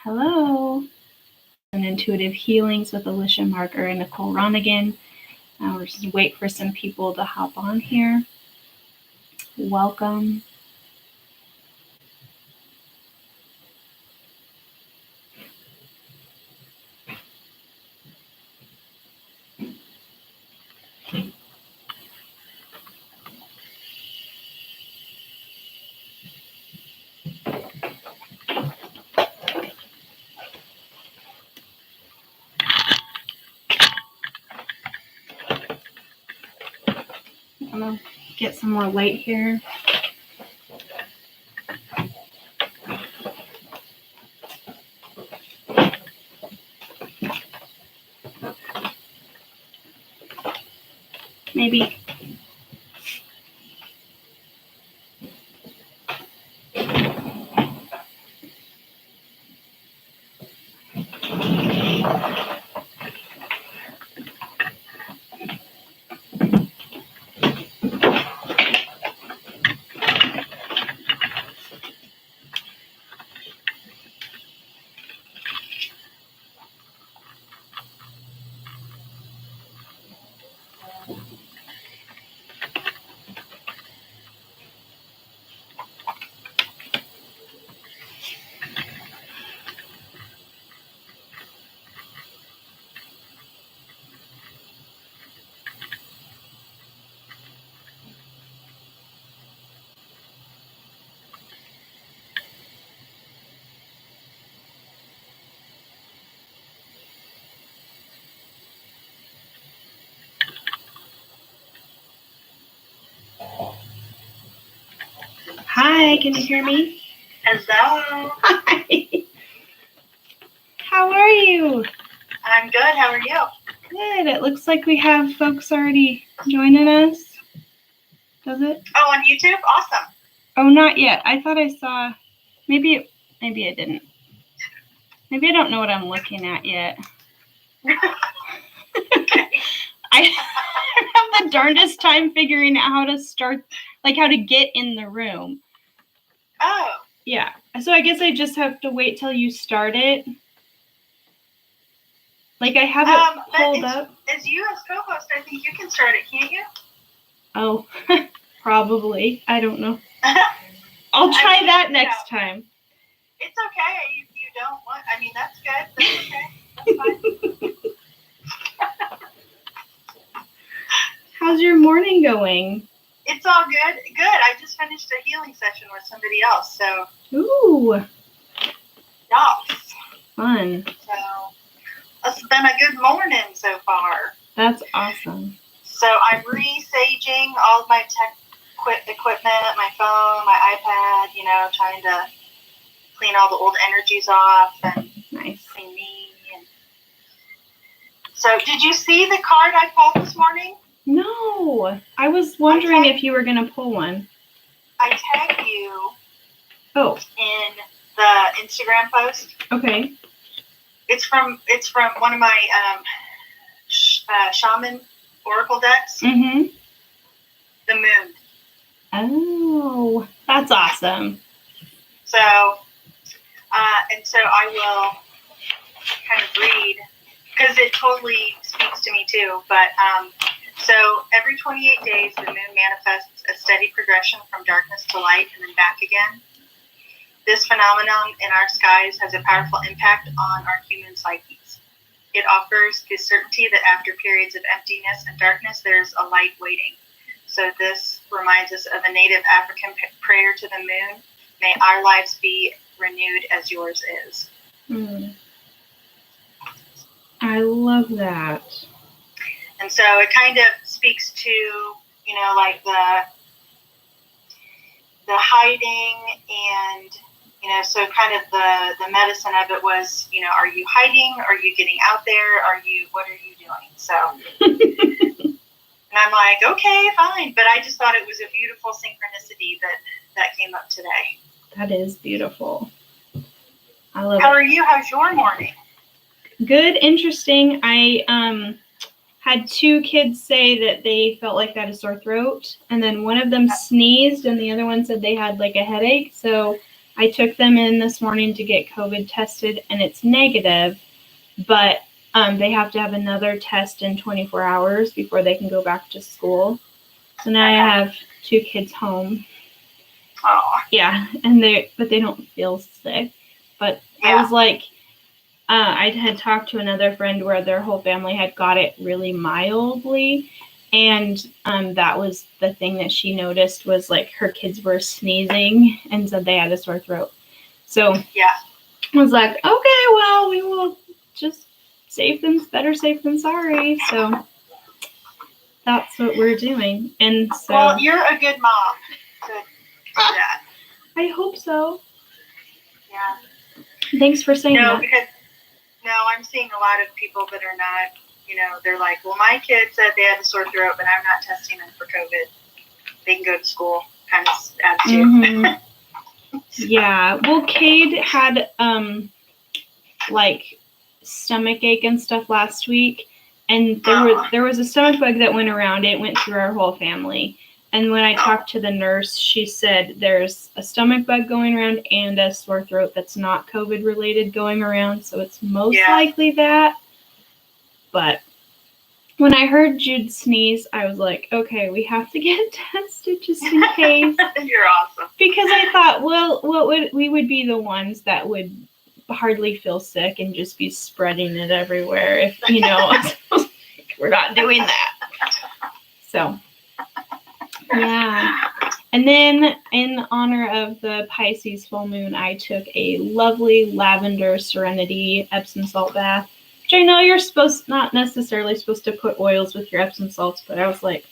Hello. And Intuitive Healings with Alicia Marker and Nicole Ronningen. We're just wait for some people to hop on here. Welcome. I'm gonna get some more light here. Maybe. Hi, can you hear me? Hello. Hi. How are you? I'm good. How are you? Good. It looks like we have folks already joining us. Does it? Oh, on YouTube? Awesome. Oh, not yet. I thought I saw. Maybe I didn't. Maybe I don't know what I'm looking at yet. I have the darndest time figuring out how to start, like how to get in the room. Oh. Yeah. So I guess I just have to wait till you start it. Like I have it pulled up. As you as co-host, I think you can start it, can't you? Oh, probably. I don't know. I'll try that next time. It's okay if you don't want. I mean, that's good. That's okay. That's fine. How's your morning going? It's all good. Good. I just finished a healing session with somebody else, so. Ooh. Yes. Fun. So, it's been a good morning so far. That's awesome. So I'm re-saging all of my tech equipment, my phone, my iPad, trying to clean all the old energies off and nice. Clean me. And so did you see the card I pulled this morning? No. I was wondering if you were going to pull one. I tagged you in the Instagram post. Okay. It's from one of my shaman oracle decks. Mm-hmm. The moon. Oh, that's awesome. So, and so I will kind of read, because it totally speaks to me too, but so every 28 days the moon manifests a steady progression from darkness to light and then back again. This phenomenon in our skies has a powerful impact on our human psyches. It offers the certainty that after periods of emptiness and darkness, there's a light waiting. So this reminds us of a native African prayer to the moon. May our lives be renewed as yours is. I love that. And so it kind of speaks to, like the hiding and, so kind of the medicine of it was, are you hiding? Are you getting out there? What are you doing? So, and I'm like, okay, fine. But I just thought it was a beautiful synchronicity that came up today. That is beautiful. I love it. How are you? How's your morning? Good, interesting. I had 2 kids say that they felt like they had a sore throat, and then one of them sneezed, and the other one said they had like a headache. So I took them in this morning to get COVID tested, and it's negative, but they have to have another test in 24 hours before they can go back to school. So now I have 2 kids home. Oh. Yeah, but they don't feel sick. But Yeah. I was like, I had talked to another friend where their whole family had got it really mildly, and that was the thing that she noticed was like her kids were sneezing and said they had a sore throat. So yeah, I was like, okay, well, we will just better safe than sorry. So that's what we're doing. And so, well, you're a good mom to do that. I hope so. Yeah. Thanks for saying that. Because I'm seeing a lot of people that are not, they're like, well, my kid said they had a sore throat, but I'm not testing them for COVID. They can go to school, kind of attitude. Mm-hmm. Yeah. Well, Cade had like stomach ache and stuff last week, and there was a stomach bug that went around. It went through our whole family. And when I talked to the nurse, she said there's a stomach bug going around and a sore throat that's not COVID related going around, so it's most likely that. But when I heard Jude sneeze, I was like, okay, we have to get tested just in case. You're awesome. Because I thought, well, we would be the ones that would hardly feel sick and just be spreading it everywhere if, we're not doing that. So, yeah. And then in honor of the Pisces full moon, I took a lovely lavender serenity Epsom salt bath. Which I know you're not necessarily supposed to put oils with your Epsom salts, but I was like,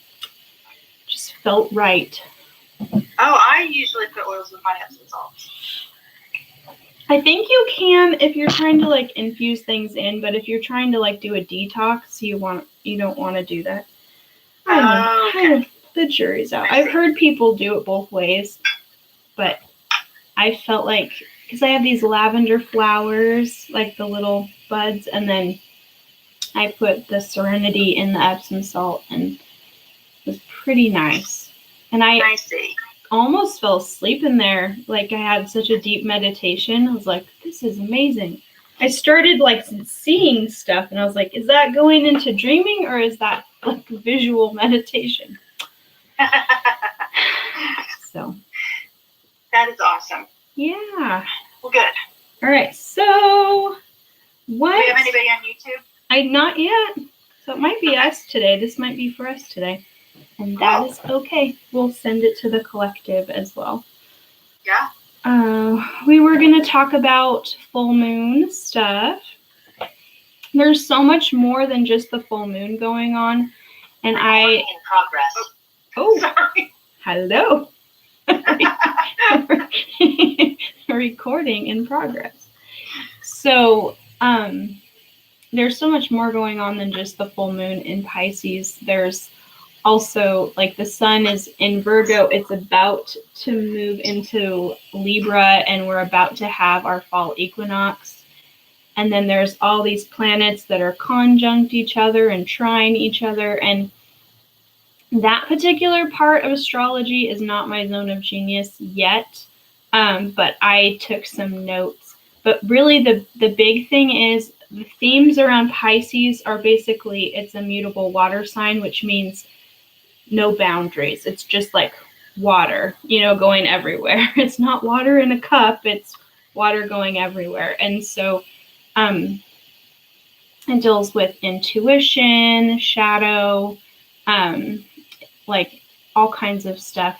just felt right. Oh, I usually put oils with my Epsom salts. I think you can if you're trying to like infuse things in, but if you're trying to like do a detox, you don't want to do that. I don't know. The jury's out. I've heard people do it both ways, but I felt like, because I have these lavender flowers, like the little buds, and then I put the serenity in the Epsom salt, and it was pretty nice. And I almost fell asleep in there. Like I had such a deep meditation. I was like, this is amazing. I started like seeing stuff, and I was like, is that going into dreaming or is that like visual meditation? So. That is awesome. Yeah. Well, good. All right. So, what? Do we have anybody on YouTube? Not yet. So it might be us today. This might be for us today. And that is okay. We'll send it to the collective as well. Yeah. We were going to talk about full moon stuff. There's so much more than just the full moon going on. And in progress. Oh, sorry. Hello. Recording in progress. So, there's so much more going on than just the full moon in Pisces. There's also, like, the sun is in Virgo. It's about to move into Libra, and we're about to have our fall equinox. And then there's all these planets that are conjunct each other and trine each other. And that particular part of astrology is not my zone of genius yet, but I took some notes. But really, the big thing is the themes around Pisces are basically it's a mutable water sign, which means no boundaries. It's just like water, going everywhere. It's not water in a cup. It's water going everywhere. And so it deals with intuition, shadow, like all kinds of stuff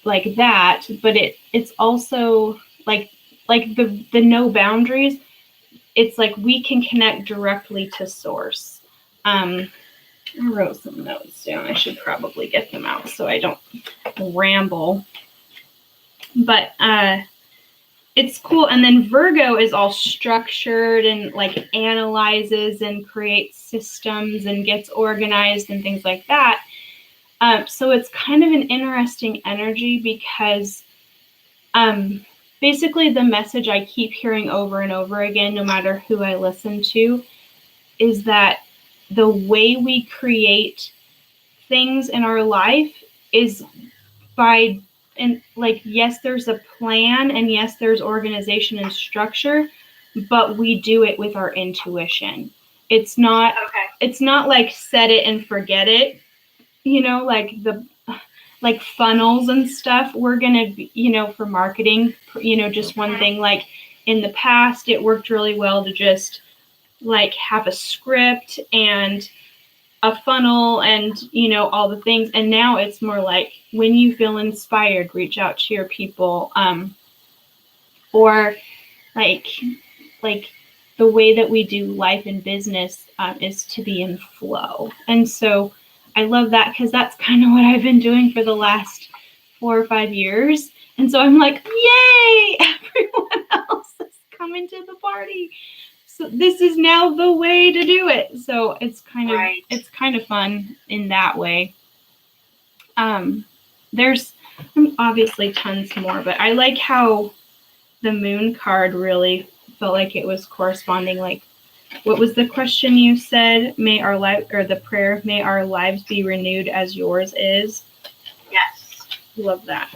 like that. But it's also like the no boundaries. It's like we can connect directly to source. I wrote some notes down. I should probably get them out so I don't ramble. But it's cool. And then Virgo is all structured and like analyzes and creates systems and gets organized and things like that. So it's kind of an interesting energy because basically the message I keep hearing over and over again, no matter who I listen to, is that the way we create things in our life is by and like, yes, there's a plan, and yes, there's organization and structure, but we do it with our intuition. It's not like set it and forget it, like funnels and stuff. We're going to be, for marketing, just one thing, like in the past, it worked really well to just like have a script and a funnel and, all the things. And now it's more like when you feel inspired, reach out to your people, or like the way that we do life and business is to be in flow. And so I love that, because that's kind of what I've been doing for the last 4 or 5 years. And so I'm like, yay, everyone else is coming to the party. So this is now the way to do it. So it's kind of fun in that way. There's obviously tons more, but I like how the moon card really felt like it was corresponding. Like, what was the question you said? May our life, or the prayer, may our lives be renewed as yours is. Yes. Love that.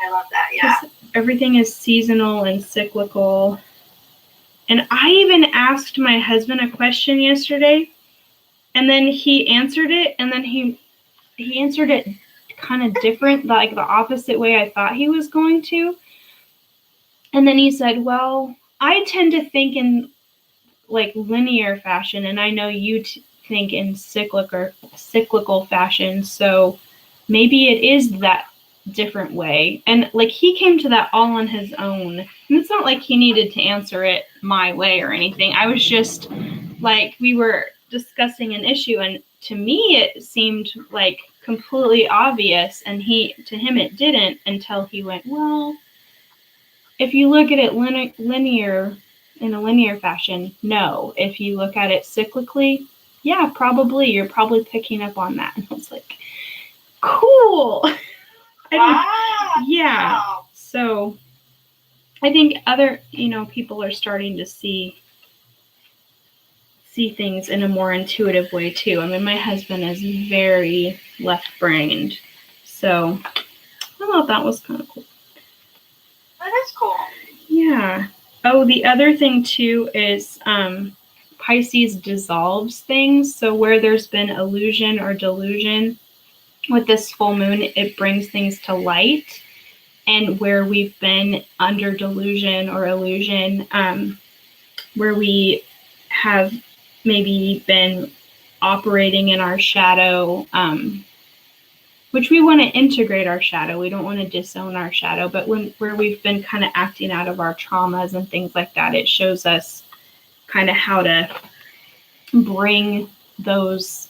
I love that. Yeah. Everything is seasonal and cyclical. And I even asked my husband a question yesterday, and then he answered it, and then he answered it kind of different, like the opposite way I thought he was going to. And then he said, well, I tend to think in like linear fashion, and I know you think in cyclical fashion, so maybe it is that different way. And like, he came to that all on his own, and it's not like he needed to answer it my way or anything. I was just like, we were discussing an issue, and to me it seemed like completely obvious, and to him it didn't, until he went, well, if you look at it linear, in a linear fashion, no. If you look at it cyclically, yeah, probably. You're probably picking up on that. And I was like, cool. Yeah. Wow. So I think other, people are starting to see things in a more intuitive way too. I mean, my husband is very left-brained. So I thought that was kind of cool. That is cool. Yeah. Oh, the other thing too is Pisces dissolves things. So where there's been illusion or delusion, with this full moon, it brings things to light. And where we've been under delusion or illusion, where we have maybe been operating in our shadow, which we want to integrate our shadow. We don't want to disown our shadow, but where we've been kind of acting out of our traumas and things like that, it shows us kind of how to bring those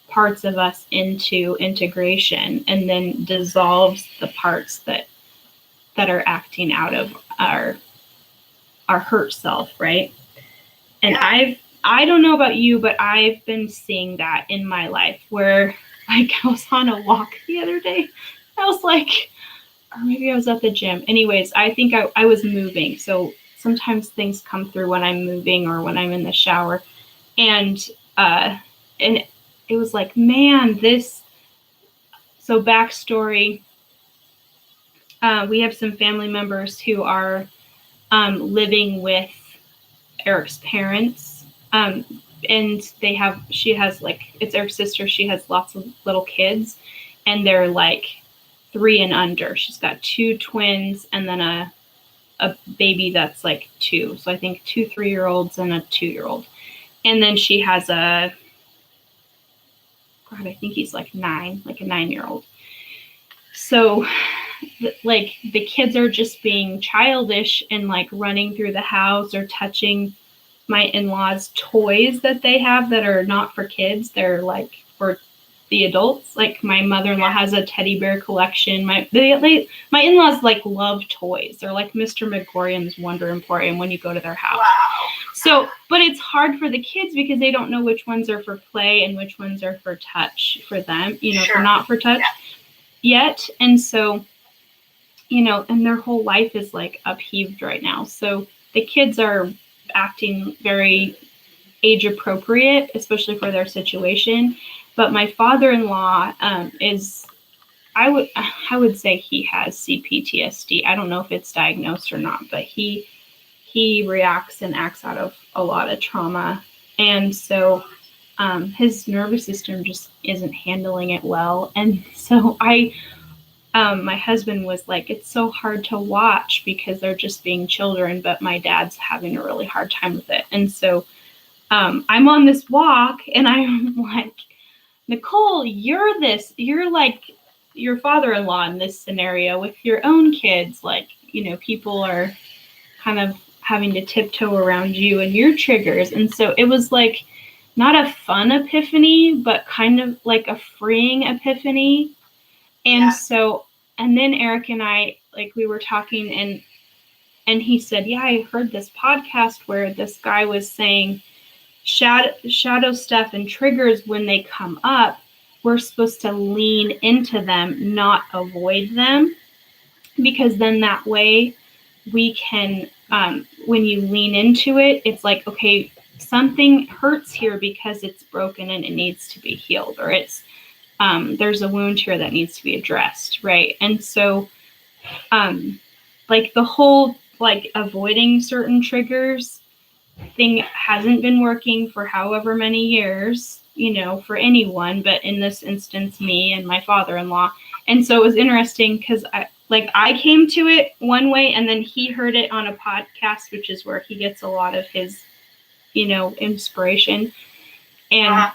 parts of us into integration, and then dissolves the parts that are acting out of our hurt self, right? And Yeah. I don't know about you, but I've been seeing that in my life, where like I was on a walk the other day. I was like, or maybe I was at the gym. Anyways, I think I was moving. So sometimes things come through when I'm moving or when I'm in the shower. And it was like, man, so backstory, we have some family members who are living with Eric's parents. And she has like, it's Eric's sister. She has lots of little kids, and they're like 3 and under. She's got 2 twins and then a baby that's like 2. So I think 2 3-year-olds and a 2-year-old. And then she has I think he's like 9, like a 9-year-old. So like the kids are just being childish and like running through the house or touching my in-laws' toys that they have that are not for kids. They're like for the adults. Like my mother-in-law has a teddy bear collection. My in-laws like love toys. They're like Mr. Megorium's Wonder Emporium when you go to their house. Wow. So, but it's hard for the kids because they don't know which ones are for play and which ones are for touch for them, Sure. for not for touch yet. And so, and their whole life is like upheaved right now. So the kids are acting very age appropriate, especially for their situation. But my father-in-law is I would say he has CPTSD. I don't know if it's diagnosed or not, but he reacts and acts out of a lot of trauma, and so his nervous system just isn't handling it well. And so my husband was like, it's so hard to watch because they're just being children, but my dad's having a really hard time with it. And so I'm on this walk and I'm like, Nicole, you're like your father-in-law in this scenario with your own kids. Like, people are kind of having to tiptoe around you and your triggers. And so it was like not a fun epiphany, but kind of like a freeing epiphany. And so, and then Eric and I, like, we were talking and he said, yeah, I heard this podcast where this guy was saying shadow stuff and triggers, when they come up, we're supposed to lean into them, not avoid them, because then that way we can, when you lean into it, it's like, okay, something hurts here because it's broken and it needs to be healed, or it's, there's a wound here that needs to be addressed, right? And so, like the whole, like, avoiding certain triggers thing hasn't been working for however many years, for anyone, but in this instance, me and my father-in-law. And so it was interesting because I came to it one way, and then he heard it on a podcast, which is where he gets a lot of his, inspiration. And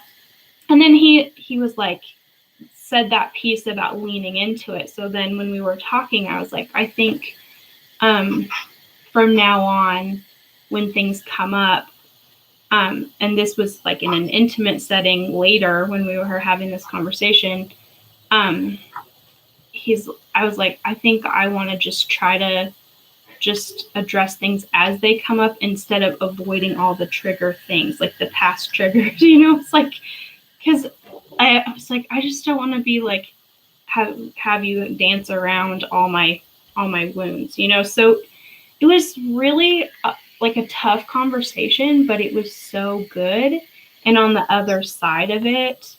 then he was like, said that piece about leaning into it. So then when we were talking, I was like, I think from now on, when things come up, and this was like in an intimate setting later when we were having this conversation, I was like, I think I want to just try to just address things as they come up instead of avoiding all the trigger things, like the past triggers, it's like, because I was like, I just don't want to be like, have you dance around all my wounds, so it was really like a tough conversation, but it was so good. And on the other side of it,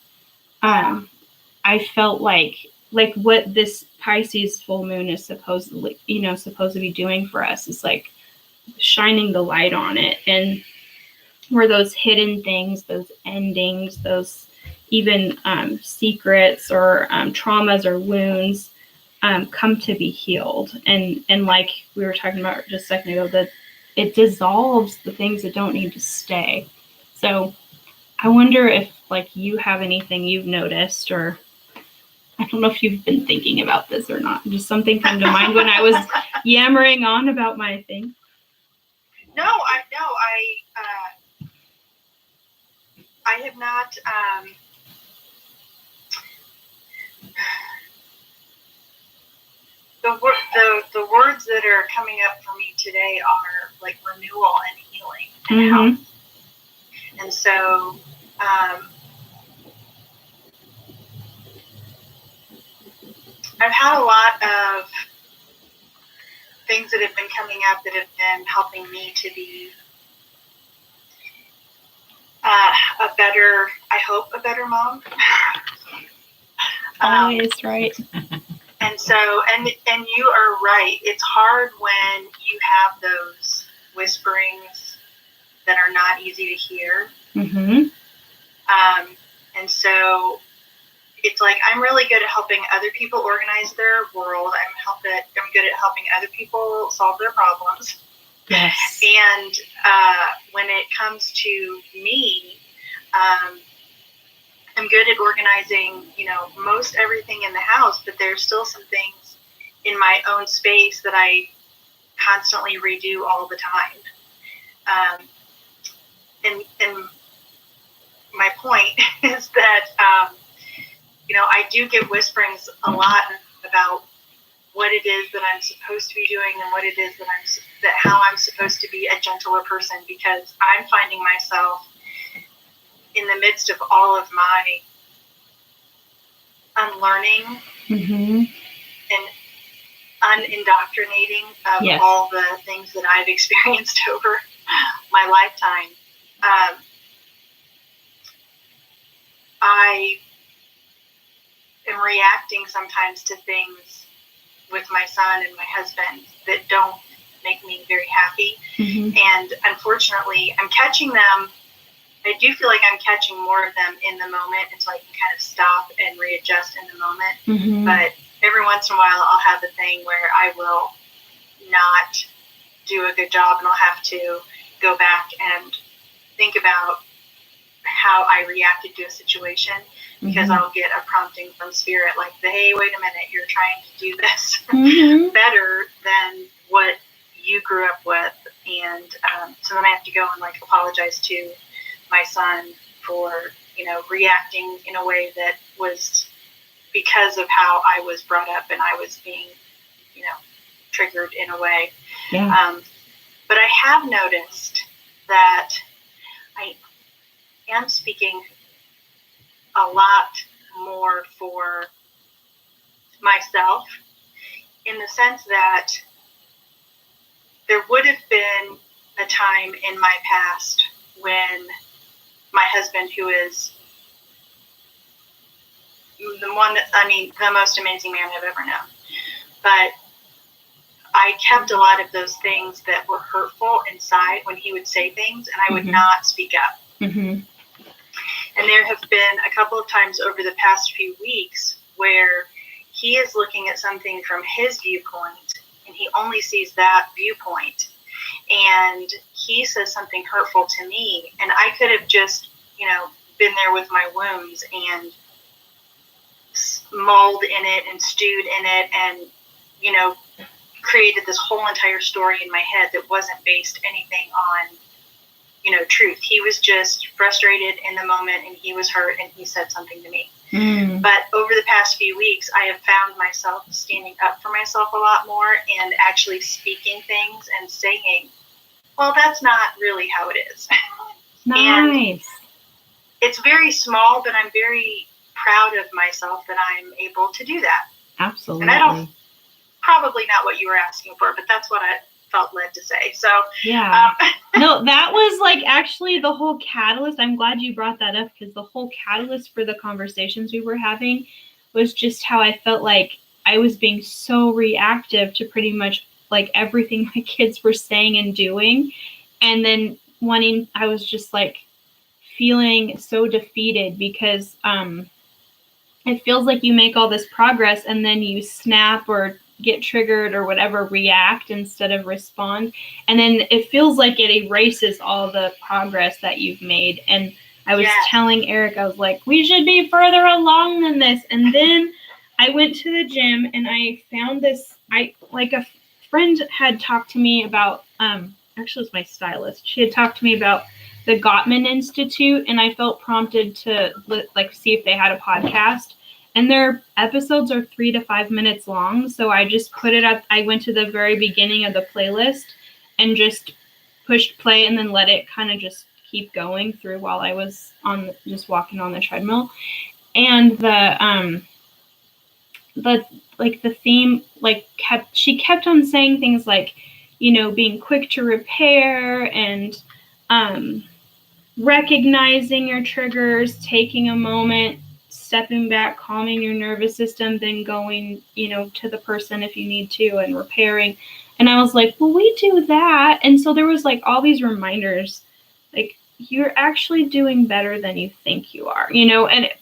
I felt like what this Pisces full moon is supposed to be doing for us is like shining the light on it, and where those hidden things, those endings, those even secrets or traumas or wounds come to be healed. And like we were talking about just a second ago, that it dissolves the things that don't need to stay. So I wonder if like you have anything you've noticed, or I don't know if you've been thinking about this or not. Just something came to mind when I was yammering on about my thing. I have not. The words that are coming up for me today are like renewal and healing and health. And so, I've had a lot of things that have been coming up that have been helping me to be a better mom. Always right. And so, and you are right. It's hard when you have those whisperings that are not easy to hear. Mm-hmm. And so it's like, I'm really good at helping other people organize their world. I'm good at helping other people solve their problems. Yes. And when it comes to me, I'm good at organizing, most everything in the house, but there's still some things in my own space that I constantly redo all the time. And my point is that, I do get whisperings a lot about what it is that I'm supposed to be doing and what it is that how I'm supposed to be a gentler person, because I'm finding myself in the midst of all of my unlearning and unindoctrinating of all the things that I've experienced over my lifetime. I am reacting sometimes to things with my son and my husband that don't make me very happy. Mm-hmm. And unfortunately, I'm catching them. I do feel like I'm catching more of them in the moment, and so I can kind of stop and readjust in the moment. Mm-hmm. But every once in a while, I'll have a thing where I will not do a good job, and I'll have to go back and think about how I reacted to a situation, because Mm-hmm. I'll get a prompting from Spirit, like, hey, wait a minute, you're trying to do this Mm-hmm. better than what you grew up with. And so then I have to go and like apologize to my son for, reacting in a way that was because of how I was brought up, and I was being, triggered in a way. Yeah. But I have noticed that I am speaking a lot more for myself, in the sense that there would have been a time in my past when my husband, who is the most amazing man I've ever known, but I kept a lot of those things that were hurtful inside when he would say things, and I would Mm-hmm. not speak up. Mm-hmm. And there have been a couple of times over the past few weeks where he is looking at something from his viewpoint, and he only sees that viewpoint. And he says something hurtful to me, and I could have just, been there with my wounds and mulled in it and stewed in it and, created this whole entire story in my head that wasn't based anything on, truth. He was just frustrated in the moment, and he was hurt, and he said something to me. Mm. But over the past few weeks, I have found myself standing up for myself a lot more, and actually speaking things and saying, well, that's not really how it is. Nice. And it's very small, but I'm very proud of myself that I'm able to do that. Absolutely. And I don't, probably not what you were asking for, but that's what I felt led to say. So yeah. No, that was like actually the whole catalyst. I'm glad you brought that up, because the whole catalyst for the conversations we were having was just how I felt like I was being so reactive to pretty much like everything my kids were saying and doing. And then I was just like feeling so defeated, because it feels like you make all this progress and then you snap or get triggered or whatever, react instead of respond. And then it feels like it erases all the progress that you've made. And I was telling Eric, I was like, we should be further along than this. And then I went to the gym and I found this, a friend had talked to me about, actually it was my stylist. She had talked to me about the Gottman Institute, and I felt prompted to see if they had a podcast. And their episodes are 3 to 5 minutes long, so I just put it up. I went to the very beginning of the playlist and just pushed play, and then let it kind of just keep going through while I was just walking on the treadmill. And the theme she kept on saying things like, being quick to repair and recognizing your triggers, taking a moment, stepping back, calming your nervous system, then going, to the person if you need to, and repairing. And I was like, well, we do that. And so there was like all these reminders, like, you're actually doing better than you think you are,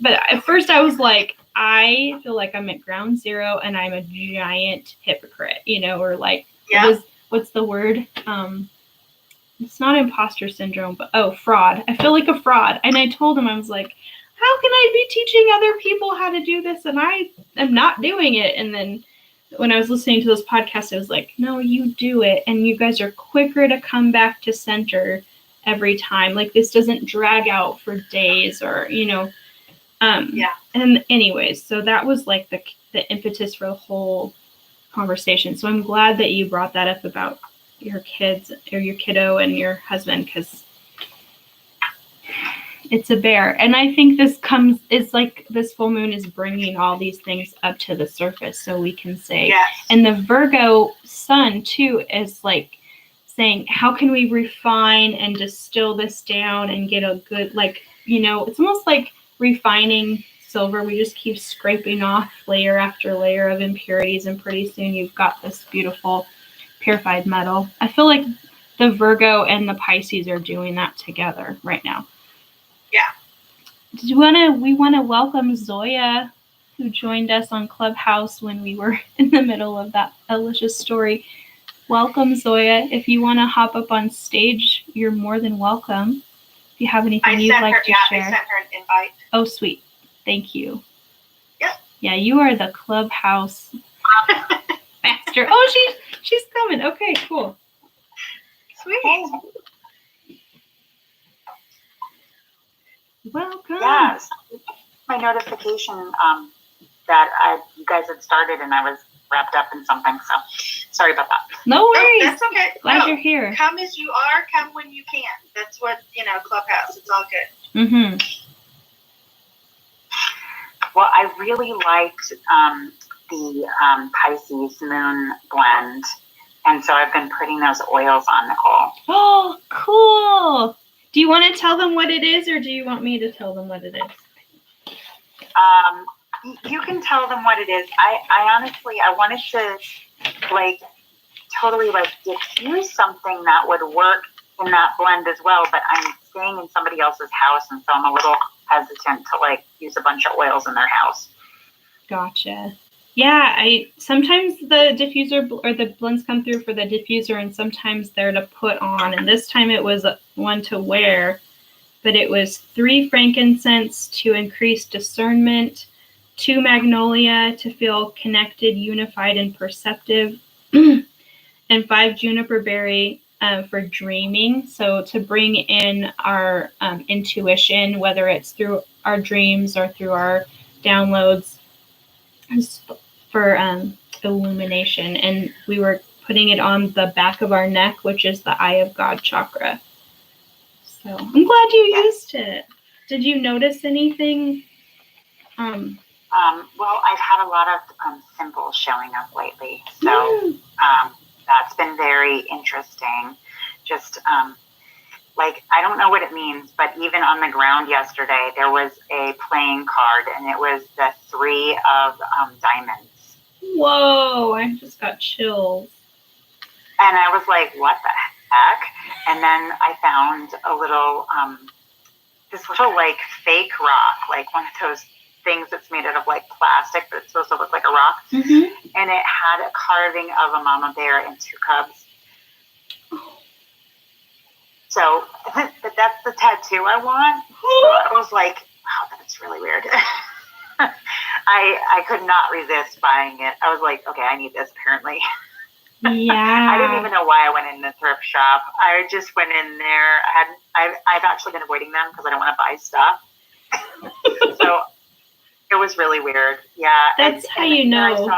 but at first I was like, I feel like I'm at ground zero and I'm a giant hypocrite, or like, what's the word? It's not imposter syndrome, but fraud. I feel like a fraud. And I told him, I was like, how can I be teaching other people how to do this and I am not doing it? And then when I was listening to those podcasts, I was like, no, you do it. And you guys are quicker to come back to center every time. Like, this doesn't drag out for days or, And anyways, so that was like the impetus for the whole conversation. So I'm glad that you brought that up about your kids or your kiddo and your husband, because it's a bear. And I think it's like this full moon is bringing all these things up to the surface so we can say, and the Virgo sun too is like saying, how can we refine and distill this down and get a good, it's almost like refining silver. We just keep scraping off layer after layer of impurities, and pretty soon you've got this beautiful purified metal. I feel like the Virgo and the Pisces are doing that together right now. Yeah. We want to welcome Zoya, who joined us on Clubhouse when we were in the middle of that Alicia story. Welcome, Zoya. If you want to hop up on stage, you're more than welcome. If you have anything you'd like to share. I sent her an invite. Oh, sweet. Thank you. Yep. Yeah, you are the Clubhouse master. Oh, she's coming. Okay, cool. Sweet. Welcome. Yes. My notification that you guys had started and I was wrapped up in something, so sorry about that. No worries. That's okay. Glad you're here. Come as you are, come when you can. That's what, Clubhouse, it's all good. Mm-hmm. Well, I really liked the Pisces moon blend, and so I've been putting those oils on, Nicole. Oh, cool. Do you want to tell them what it is, or do you want me to tell them what it is? You can tell them what it is. I honestly, I wanted to totally diffuse something that would work in that blend as well, but I'm staying in somebody else's house, and so I'm a little hesitant to use a bunch of oils in their house. Gotcha. Yeah, sometimes the diffuser or the blends come through for the diffuser, and sometimes they're to put on, and this time it was one to wear, but it was 3 frankincense to increase discernment, 2 magnolia to feel connected, unified, and perceptive, and 5 juniper berry for dreaming. So to bring in our intuition, whether it's through our dreams or through our downloads, for illumination. And we were putting it on the back of our neck, which is the Eye of God chakra. So I'm glad you used it. Did you notice anything? Well, I've had a lot of symbols showing up lately, so that's been very interesting. Just I don't know what it means, but even on the ground yesterday, there was a playing card, and it was the 3 of diamonds. Whoa, I just got chills. And I was like, what the heck? And then I found a little, this little fake rock, one of those things that's made out of plastic, but it's supposed to look like a rock. Mm-hmm. And it had a carving of a mama bear and 2 cubs. So that's the tattoo I want. So I was like, wow, that's really weird. I could not resist buying it. I was like, okay, I need this apparently. Yeah. I didn't even know why I went in the thrift shop. I just went in there. I've actually been avoiding them because I don't want to buy stuff. So it was really weird. Yeah. That's how you know.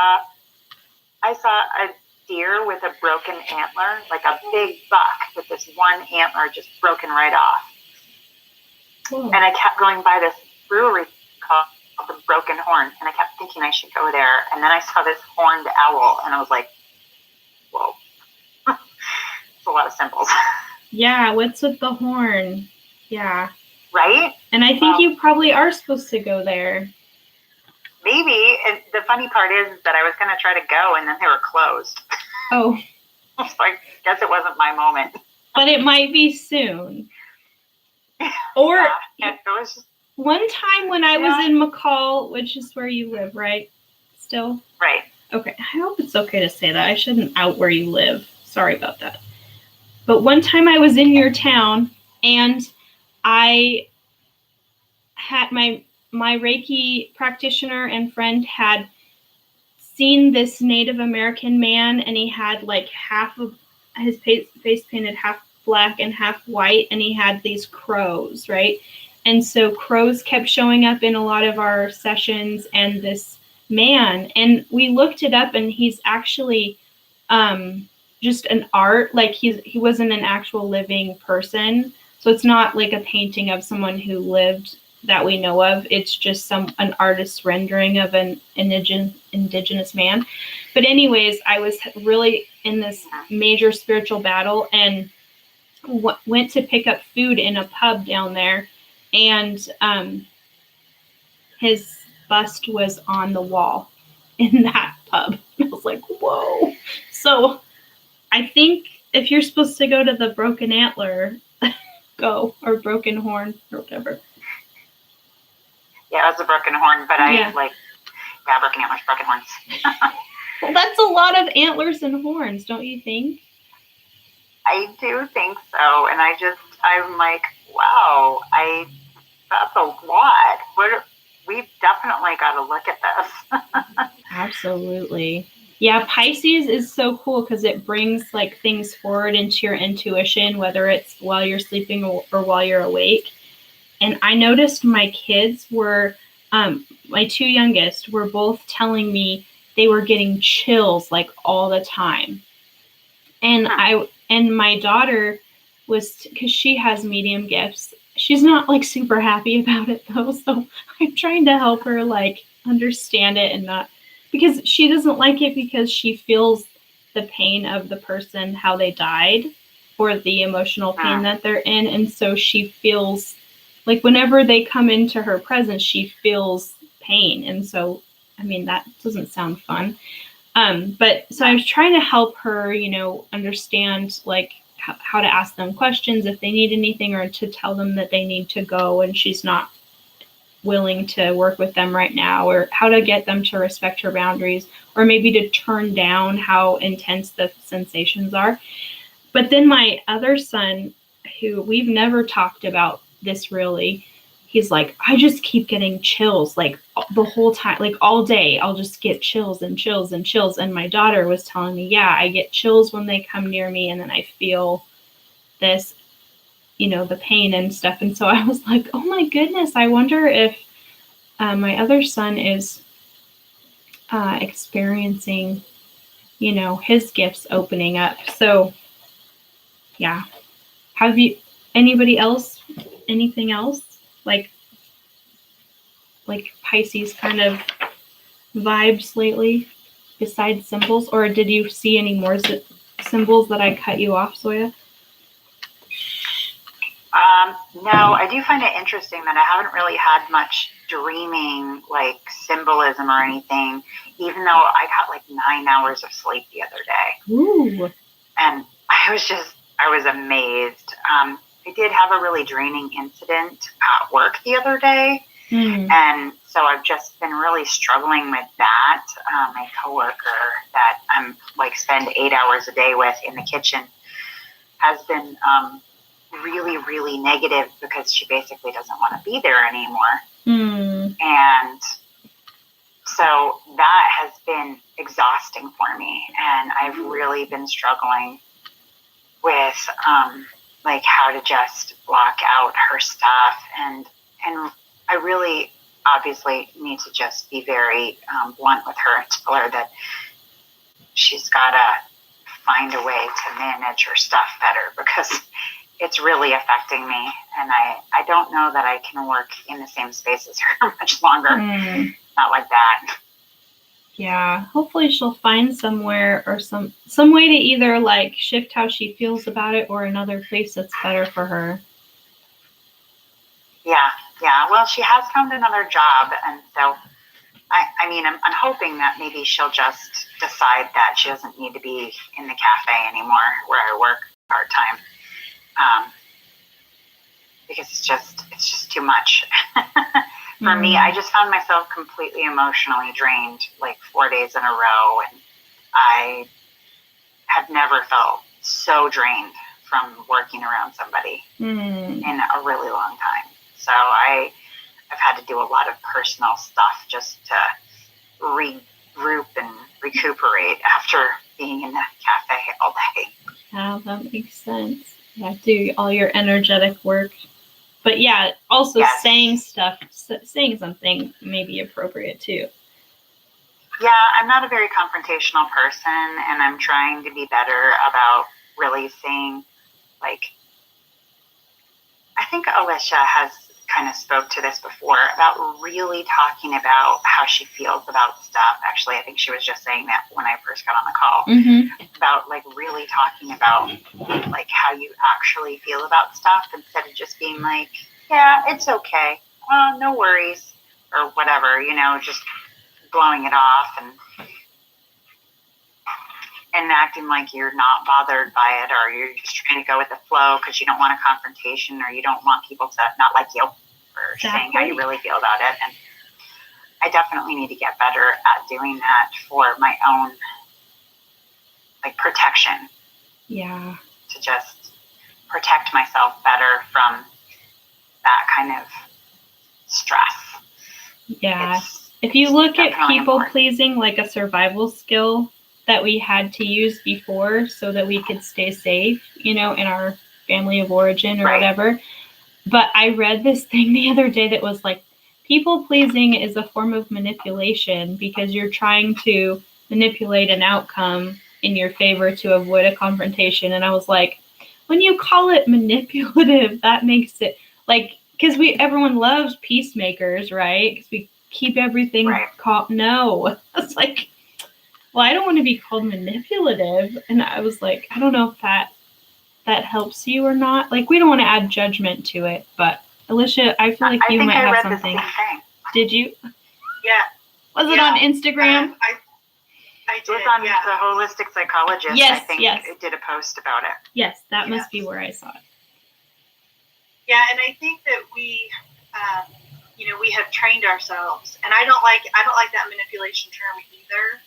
I saw a deer with a broken antler, a big buck with this one antler just broken right off. Whoa. And I kept going by this brewery called the Broken Horn, and I kept thinking I should go there. And then I saw this horned owl, and I was like, whoa. It's a lot of symbols. Yeah, what's with the horn? Yeah. Right? And I think you probably are supposed to go there. Maybe. And the funny part is that I was going to try to go, and then they were closed. Oh. So I guess it wasn't my moment. But it might be soon. Or it was just, one time when I was in McCall, which is where you live, right? Still? Right. Okay. I hope it's okay to say that. I shouldn't out where you live. Sorry about that. But one time I was in your town, and I had my Reiki practitioner and friend had seen this Native American man, and he had half of his face painted half black and half white, and he had these crows, right? And so crows kept showing up in a lot of our sessions, and this man, and we looked it up, and he's actually just an art, he wasn't an actual living person. So it's not like a painting of someone who lived that we know of. It's just an artist's rendering of an indigenous man. But anyways, I was really in this major spiritual battle, and went to pick up food in a pub down there, and his bust was on the wall in that pub. I was like, whoa. So I think if you're supposed to go to the Broken Antler, go, or Broken Horn, or whatever. Yeah, it was a broken horn, but broken antlers, broken horns. Well, that's a lot of antlers and horns, don't you think? I do think so, and I'm like, wow, that's a lot. We've definitely got to look at this. Absolutely. Yeah, Pisces is so cool because it brings like things forward into your intuition, whether it's while you're sleeping or while you're awake. And I noticed my kids were, my two youngest were both telling me they were getting chills like all the time. And my daughter was, because she has medium gifts, she's not like super happy about it though. So I'm trying to help her like understand it and not, because she doesn't like it because she feels the pain of the person, how they died, or the emotional pain that they're in. And so she feels like whenever they come into her presence, she feels pain. And so, I mean, that doesn't sound fun. But so I was trying to help her, understand like how to ask them questions if they need anything, or to tell them that they need to go and she's not willing to work with them right now, or how to get them to respect her boundaries, or maybe to turn down how intense the sensations are. But then my other son, who we've never talked about this really, he's like, I just keep getting chills like the whole time, like all day. I'll just get chills and chills and chills. And my daughter was telling me, yeah, I get chills when they come near me, and then I feel this, the pain and stuff. And so I was like, oh my goodness, I wonder if my other son is experiencing, his gifts opening up. So yeah. Have you, anything else like Pisces kind of vibes lately besides symbols, or did you see any more symbols that I cut you off, Zoya? No, I do find it interesting that I haven't really had much dreaming, like symbolism or anything, even though I got like 9 hours of sleep the other day. Ooh. And I was amazed. I did have a really draining incident at work the other day. And so I've just been really struggling with that. My coworker that I'm like spend 8 hours a day with in the kitchen has been really, really negative because she basically doesn't want to be there anymore. And so that has been exhausting for me. And I've really been struggling with like how to just block out her stuff. And I really obviously need to just be very blunt with her and tell her that she's got to find a way to manage her stuff better, because it's really affecting me. And I don't know that I can work in the same space as her much longer. Not like that. Yeah, hopefully she'll find somewhere or some way to either like shift how she feels about it, or another place that's better for her. Yeah. Well, she has found another job, and so I mean, I'm hoping that maybe she'll just decide that she doesn't need to be in the cafe anymore where I work part time, because it's just too much. For me, I just found myself completely emotionally drained like 4 days in a row, and I have never felt so drained from working around somebody in a really long time. So I've had to do a lot of personal stuff just to regroup and recuperate after being in the cafe all day. Yeah, that makes sense. You have to do all your energetic work. But yeah, also saying something may be appropriate too. Yeah, I'm not a very confrontational person, and I'm trying to be better about really saying, like, I think Alicia has kind of spoke to this before about really talking about how she feels about stuff. Actually, I think she was just saying that when I first got on the call, about like really talking about like how you actually feel about stuff, instead of just being like, yeah, it's okay. No worries. or whatever, just blowing it off and acting like you're not bothered by it, or you're just trying to go with the flow because you don't want a confrontation, or you don't want people to not like you for saying how you really feel about it. And I definitely need to get better at doing that for my own, like, protection. Yeah. To just protect myself better from that kind of stress. Yeah. If you look at people important. pleasing like a survival skill that we had to use before so that we could stay safe, in our family of origin or whatever. But I read this thing the other day that was like, people pleasing is a form of manipulation because you're trying to manipulate an outcome in your favor to avoid a confrontation. And I was like, when you call it manipulative, that makes it like, because everyone loves peacemakers, right? Because we keep everything calm. No, it's like, well, I don't want to be called manipulative. And I was like, I don't know if that helps you or not. Like, we don't want to add judgment to it. But Alicia, I feel like you might have something. Did you? Yeah. Was it on Instagram? I did. It was on the Holistic Psychologist. Yes, I think it did a post about it. Yes, that must be where I saw it. Yeah, and I think that we have trained ourselves, and I don't like that manipulation term either.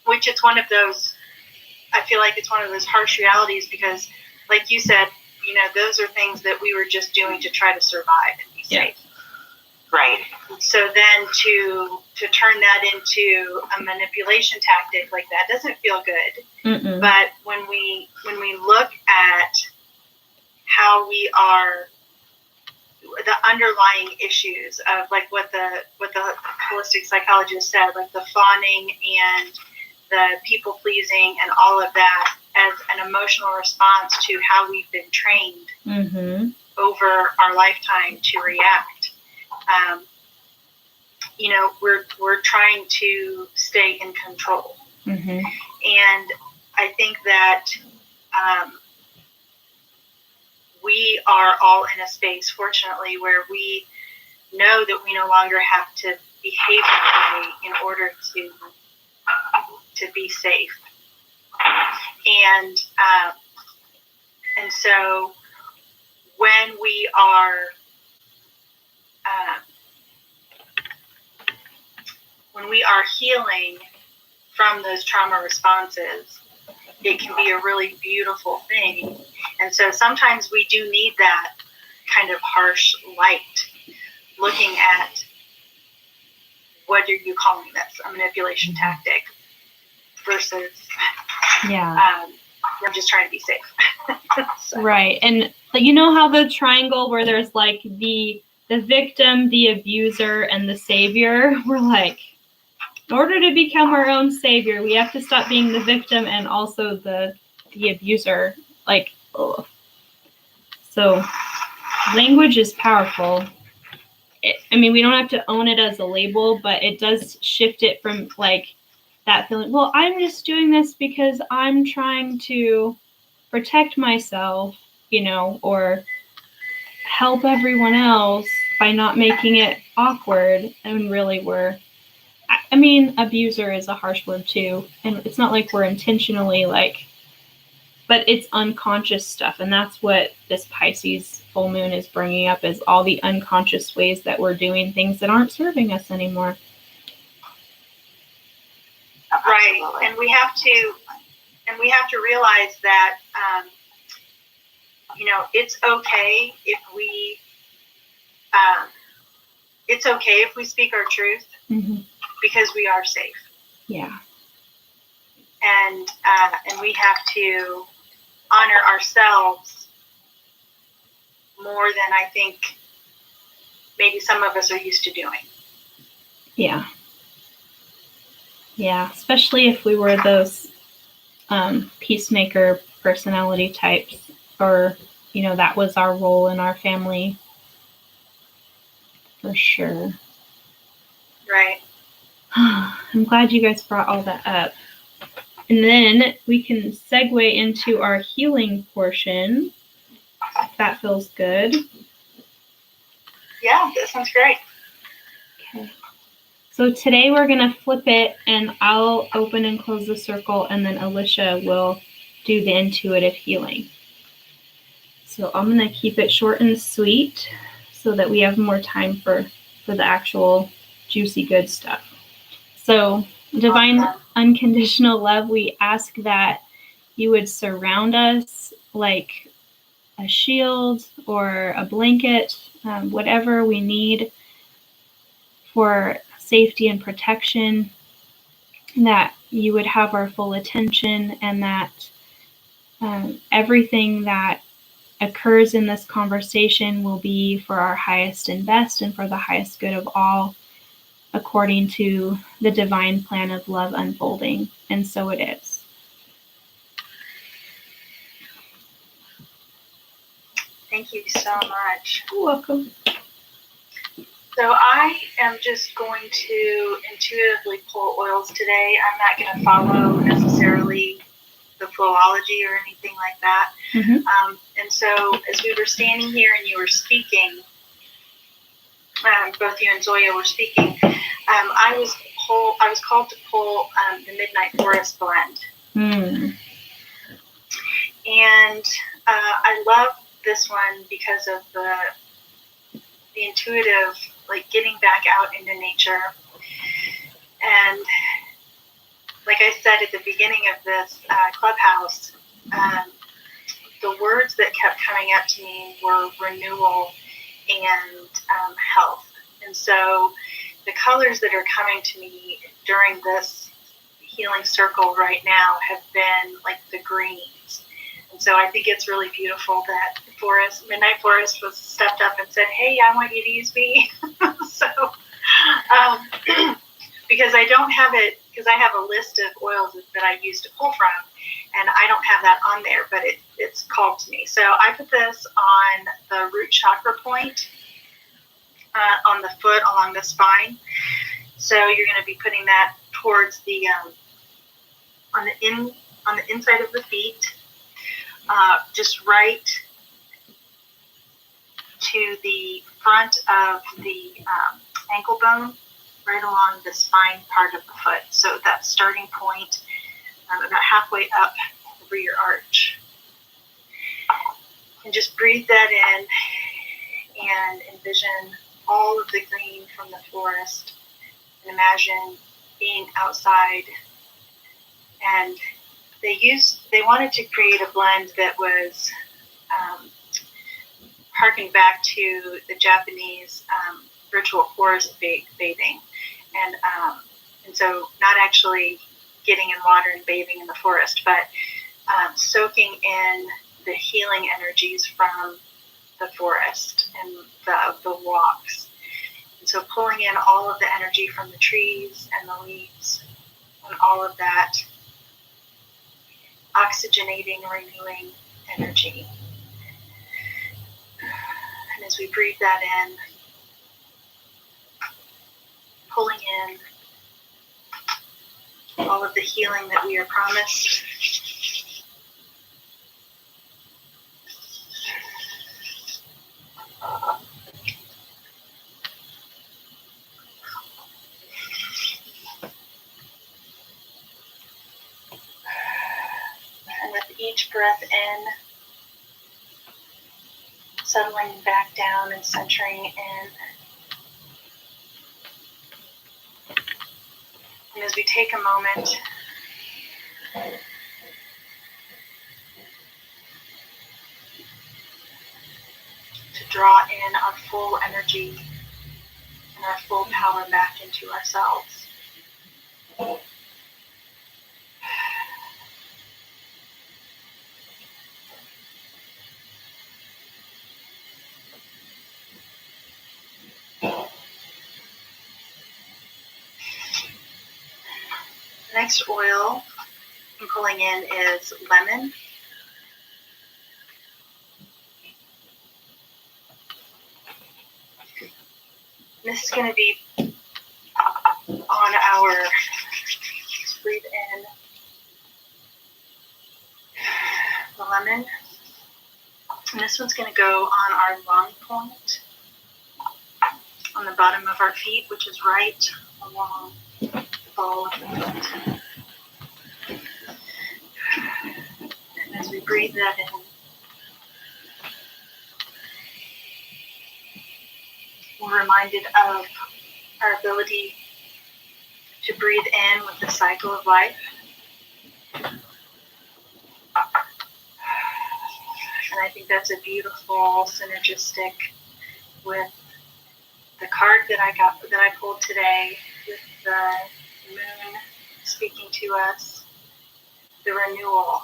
Which it's one of those. I feel like it's one of those harsh realities because, like you said, those are things that we were just doing to try to survive and be safe. Right. So then to turn that into a manipulation tactic like that doesn't feel good. But when we look at how we are, the underlying issues of like what the holistic psychologist said, like the fawning and the people pleasing and all of that as an emotional response to how we've been trained over our lifetime to react. We're trying to stay in control. And I think that we are all in a space, fortunately, where we know that we no longer have to behave that way in order to be safe. And so when we are healing from those trauma responses, it can be a really beautiful thing. And so sometimes we do need that kind of harsh light, looking at what are you calling this, a manipulation tactic versus I'm just trying to be safe. So. Right. And you know how the triangle where there's like the victim, the abuser, and the savior, we're like, in order to become our own savior, we have to stop being the victim and also the abuser. Like, ugh. So language is powerful. We don't have to own it as a label, but it does shift it from like that feeling, well, I'm just doing this because I'm trying to protect myself, or help everyone else by not making it awkward. And really abuser is a harsh word too. And it's not like we're intentionally but it's unconscious stuff. And that's what this Pisces full moon is bringing up, is all the unconscious ways that we're doing things that aren't serving us anymore. Right. And we have to realize that, it's okay if we, speak our truth because we are safe. Yeah. And we have to honor ourselves more than I think maybe some of us are used to doing. Yeah. Yeah, especially if we were those peacemaker personality types, or, that was our role in our family. For sure. Right. I'm glad you guys brought all that up. And then we can segue into our healing portion, if that feels good. Yeah, that sounds great. Okay. So today we're going to flip it, and I'll open and close the circle, and then Alicia will do the intuitive healing. So I'm going to keep it short and sweet so that we have more time for the actual juicy good stuff. So divine unconditional love, we ask that you would surround us like a shield or a blanket, whatever we need for safety and protection, that you would have our full attention, and that everything that occurs in this conversation will be for our highest and best and for the highest good of all, according to the divine plan of love unfolding. And so it is. Thank you so much. You're welcome. So I am just going to intuitively pull oils today. I'm not going to follow necessarily the flowology or anything like that. Mm-hmm. And so as we were standing here and you were speaking, both you and Zoya were speaking, I was called to pull the Midnight Forest blend. And I love this one because of the intuitive, like getting back out into nature. And like I said at the beginning of this clubhouse, the words that kept coming up to me were renewal and health. And so the colors that are coming to me during this healing circle right now have been like the greens. And so I think it's really beautiful that Midnight Forest was stepped up and said, hey, I want you to use me. So, because I don't have it, because I have a list of oils that I use to pull from, and I don't have that on there, but it's called to me. So I put this on the root chakra point, on the foot along the spine. So you're going to be putting that towards the on the inside of the feet, just right to the front of the ankle bone, right along the spine part of the foot. So that starting point, about halfway up over your arch. And just breathe that in and envision all of the green from the forest. And imagine being outside. And they wanted to create a blend that was harking back to the Japanese ritual forest bathing. And so not actually getting in water and bathing in the forest, but soaking in the healing energies from the forest and the walks. And so pulling in all of the energy from the trees and the leaves and all of that oxygenating, renewing energy. And as we breathe that in, pulling in all of the healing that we are promised. And with each breath in, settling back down and centering in. And as we take a moment to draw in our full energy and our full power back into ourselves. Next oil I'm pulling in is lemon. This is going to be on our, let's breathe in the lemon. And this one's going to go on our lung point. on the bottom of our feet, which is right along the ball of the foot. And as we breathe that in, we're reminded of our ability to breathe in with the cycle of life. And I think that's a beautiful synergistic with the card that I pulled today, with the moon speaking to us, the renewal.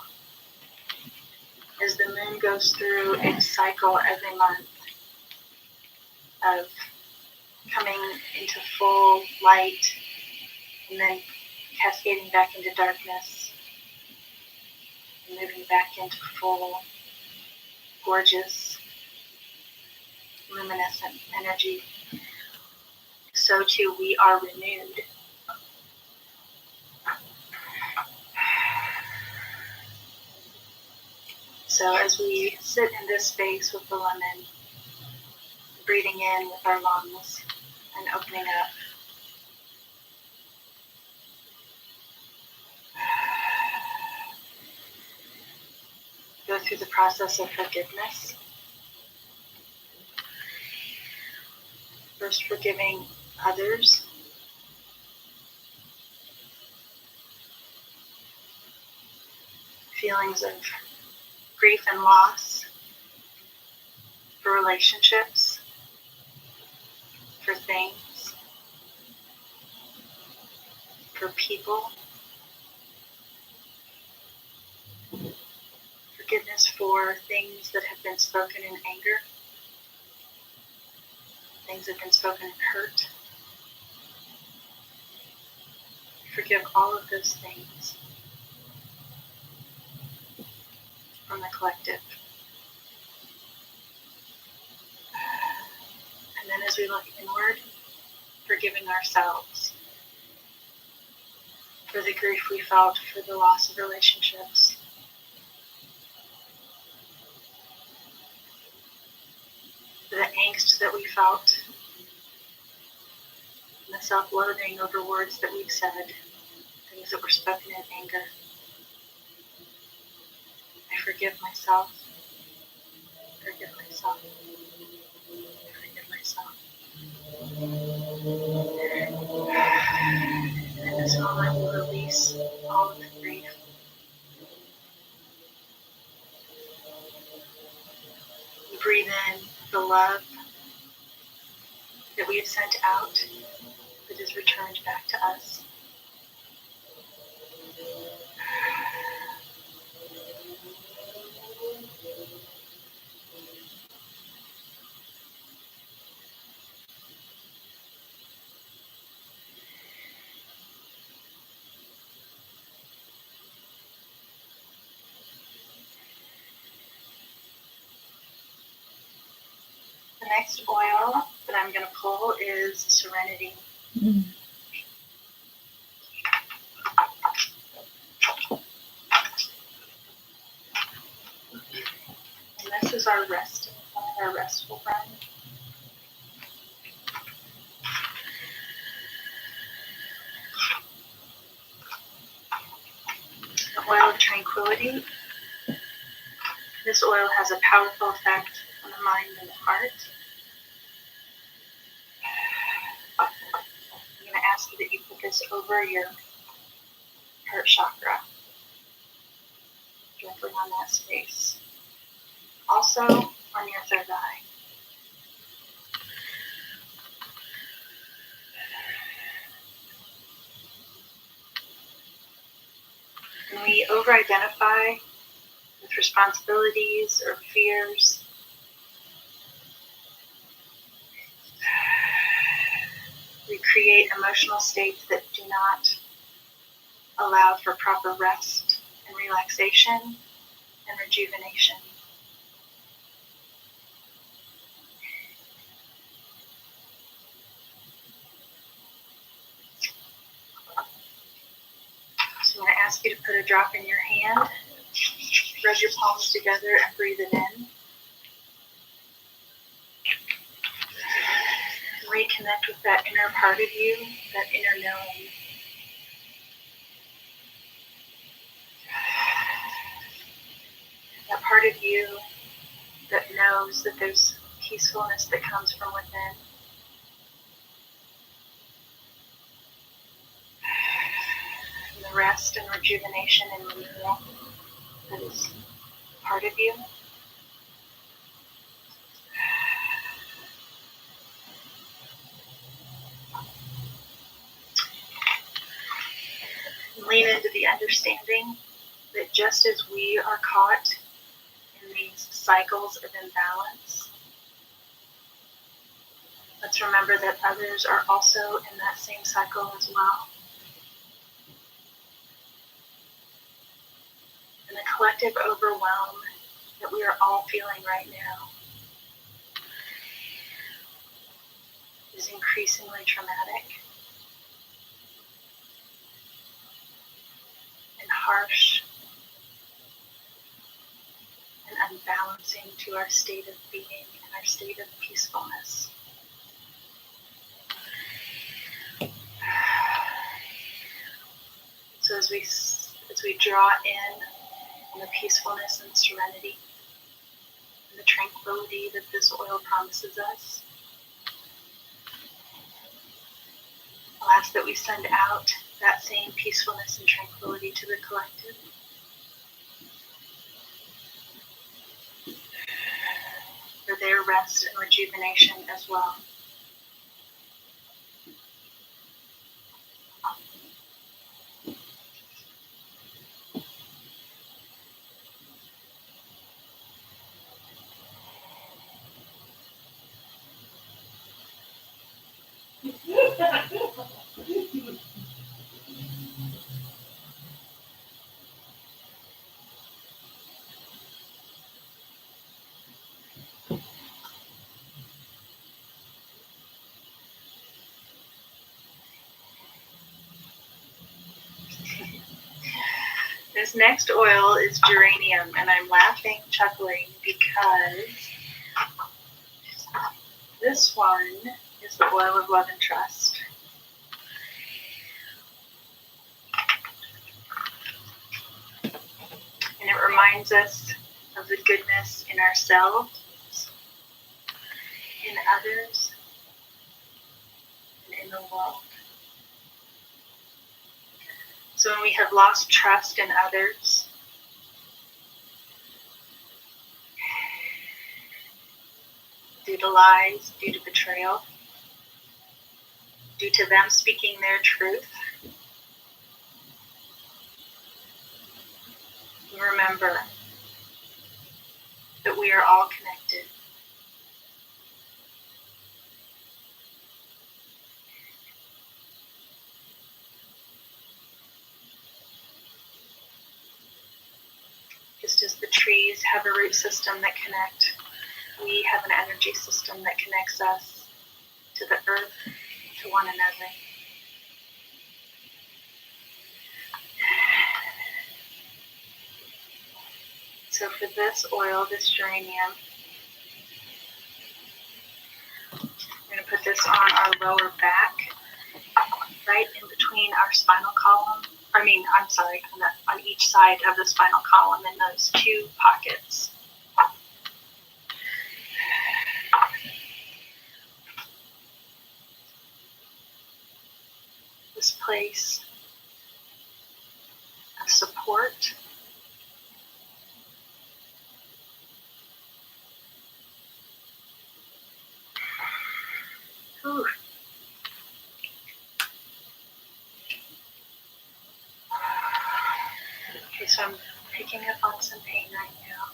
As the moon goes through its cycle every month of coming into full light and then cascading back into darkness and moving back into full, gorgeous, luminescent energy, so too we are renewed. So as we sit in this space with the lemon, breathing in with our lungs and opening up, go through the process of forgiveness. First, forgiving others. Feelings of grief and loss for relationships, for things, for people. Forgiveness for things that have been spoken in anger, things that have been spoken in hurt. Forgive all of those things from the collective. And then as we look inward, forgiving ourselves for the grief we felt for the loss of relationships, for the angst that we felt, and the self-loathing over words that we've said, things that were spoken in anger. I forgive myself. Forgive myself. Forgive myself. And in this moment, we release all of the grief. We breathe in the love that we have sent out, that is returned back to us. The next oil that I'm going to pull is Serenity. Mm. And this is our restful friend. The oil of tranquility. This oil has a powerful effect on the mind and the heart. I'm going to ask you that you put this over your heart chakra, directly on that space. Also on your third eye. When we over-identify with responsibilities or fears, we create emotional states that do not allow for proper rest and relaxation and rejuvenation. So I'm going to ask you to put a drop in your hand, rub your palms together and breathe it in. connect with that inner part of you, that inner knowing. That part of you that knows that there's peacefulness that comes from within. And the rest and rejuvenation and renewal that is part of you. Lean into the understanding that just as we are caught in these cycles of imbalance, let's remember that others are also in that same cycle as well. And the collective overwhelm that we are all feeling right now is increasingly traumatic and harsh and unbalancing to our state of being and our state of peacefulness. So as we draw in the peacefulness and serenity and the tranquility that this oil promises us, I'll ask that we send out that same peacefulness and tranquility to the collective. For their rest and rejuvenation as well. This next oil is geranium, and I'm laughing, chuckling, because this one is the oil of love and trust. And it reminds us of the goodness in ourselves, in others, and in the world. So when we have lost trust in others, due to lies, due to betrayal, due to them speaking their truth, we remember that we are all connected. Just as the trees have a root system that connect, we have an energy system that connects us to the earth, to one another. So for this oil, this geranium, I'm going to put this on our lower back, right in between our spinal column. On each side of the spinal column in those two pockets. This place of support. Ooh. Okay, so I'm picking up on some pain right now.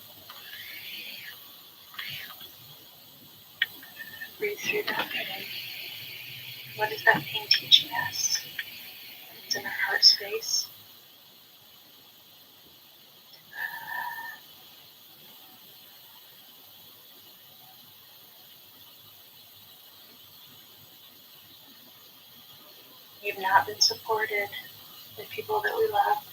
Breathe through that pain. What is that pain teaching us? It's in our heart space. You've not been supported by people that we love.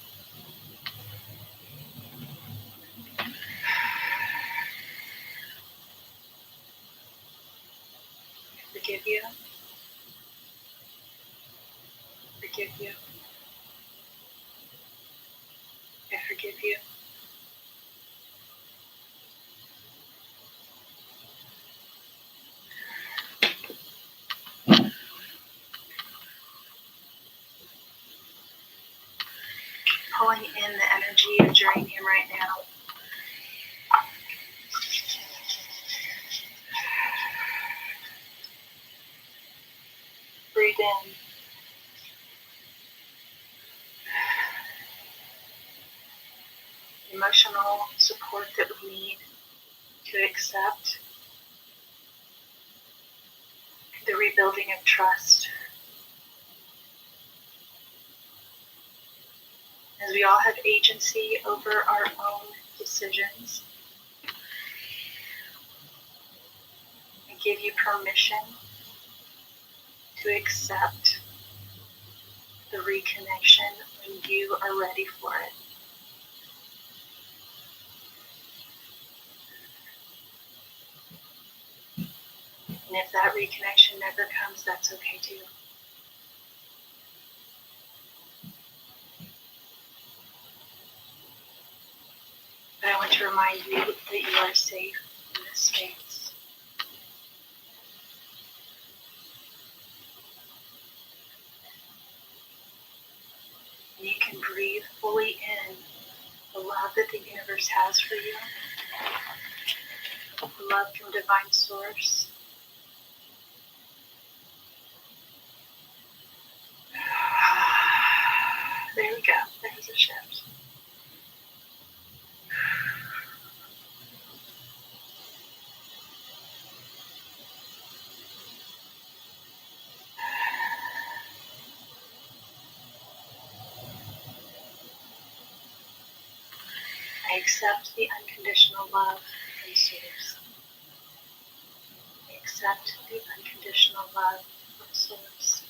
Forgive you. pulling in the energy of geranium right now. Breathe in. Emotional support that we need to accept the rebuilding of trust. As we all have agency over our own decisions, I give you permission to accept the reconnection when you are ready for it. And if that reconnection never comes, that's okay too. But I want to remind you that you are safe in this space. And you can breathe fully in the love that the universe has for you, the love from divine source. There we go. There's a shift. I accept the unconditional love from source. I accept the unconditional love from source.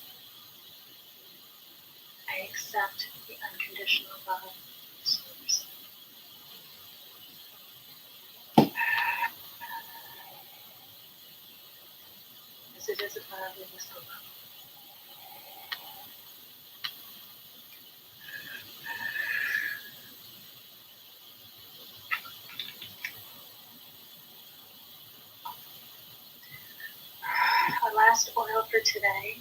I accept the unconditional love from source. As it is above, it is below. Our last oil for today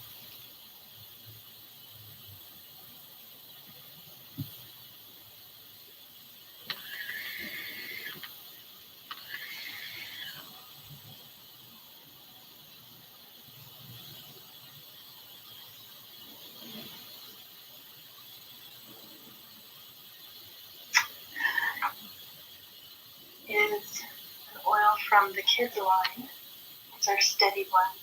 is an oil from the Kids line. It's our Steady Blend.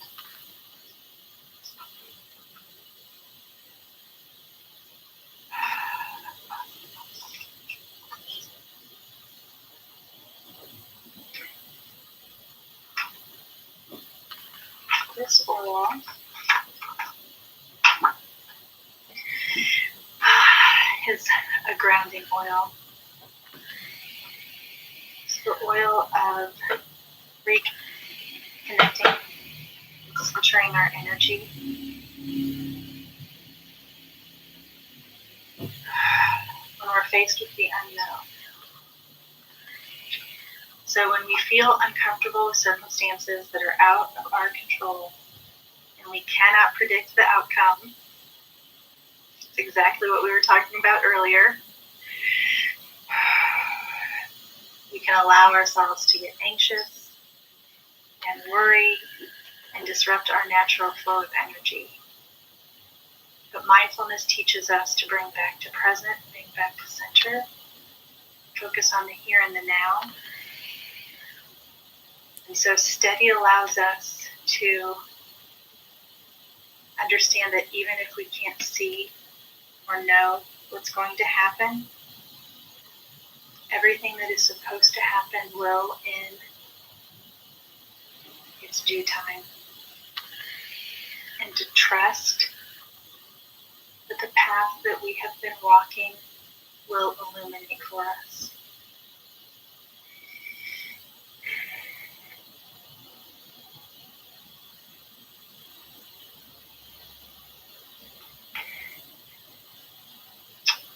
This oil is a grounding oil. It's the oil of reconnecting, centering our energy. When we're faced with the unknown. So when we feel uncomfortable with circumstances that are out of our control and we cannot predict the outcome, it's exactly what we were talking about earlier, we can allow ourselves to get anxious and worry and disrupt our natural flow of energy. But mindfulness teaches us to bring back to present, bring back to center, focus on the here and the now. And so Steady allows us to understand that even if we can't see or know what's going to happen, everything that is supposed to happen will in its due time. And to trust that the path that we have been walking will illuminate for us.